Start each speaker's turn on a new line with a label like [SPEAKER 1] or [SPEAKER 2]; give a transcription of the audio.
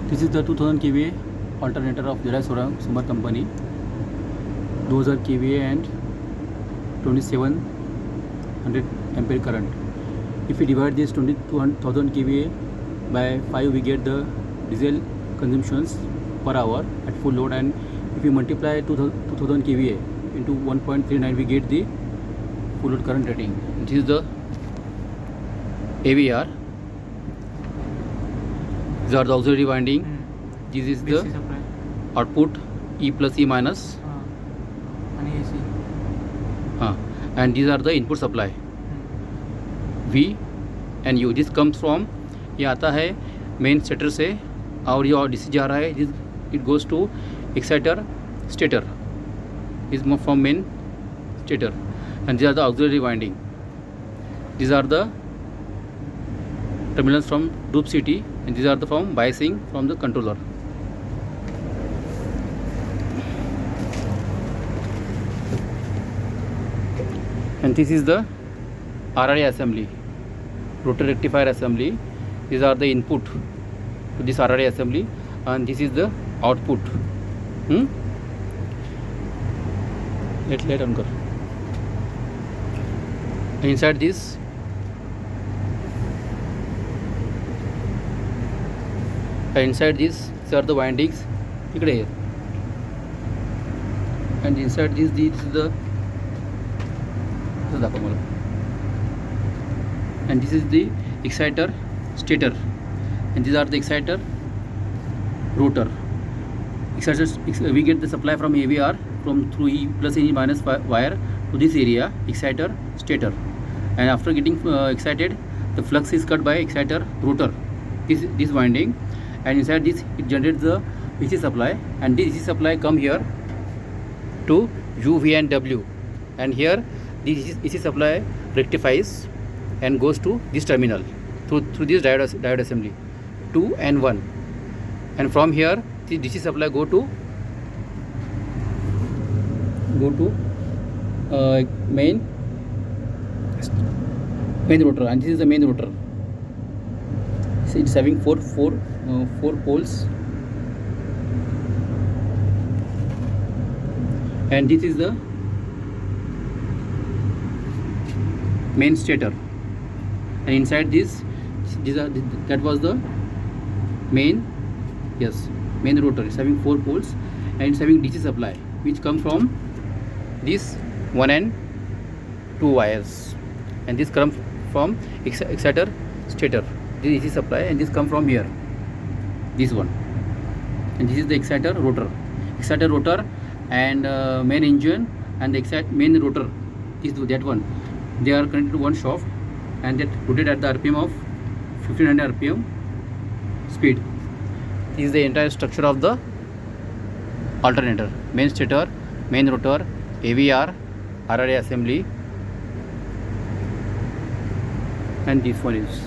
[SPEAKER 1] This is the 2000 kVA alternator of Jera Solar company, 2000 kVA and 2700 ampere current. If we divide this 22,000 kVA by 5, we get the diesel consumptions per hour at full load, and if we multiply 2000 kVA into 1.39, we get the full load current rating. This is the AVR. These are the auxiliary winding. This is the output E plus E minus, and these are the input supply V and U. This comes from, ये आता है main stator से और ये DC जा रहा है, it goes to exciter stator, is from main stator, and these are the auxiliary winding. These are the terminals from loop CT, and these are the from biasing from the controller. And this is the RRA assembly, rotor rectifier assembly. These are the input to this RRA assembly, and this is the output. Let on. Inside this, these are the windings, and inside this is the, and this is the exciter stator, and these are the exciter rotor. We get the supply from AVR through E plus E minus wire to this area, exciter stator, and after getting excited, the flux is cut by exciter rotor, this winding, and inside this it generates the AC supply, and this AC supply come here to U, V and W, and here this AC supply rectifies and goes to this terminal through this diode assembly 2 and 1, and from here the DC supply go to main rotor, and this is the main rotor. So it's having four poles, and this is the main stator, and inside that was the main rotor. It's having 4 poles, and it's having DC supply which comes from this 1 and 2 wires, and this comes from exciter stator, this DC supply, and this comes from here, this one, and this is the exciter rotor, and main engine and the main rotor is that one. They are connected to one shaft, and that rotate at the RPM of 1500 RPM speed. This is the entire structure of the alternator: main stator, main rotor, AVR, RRA assembly, and this one is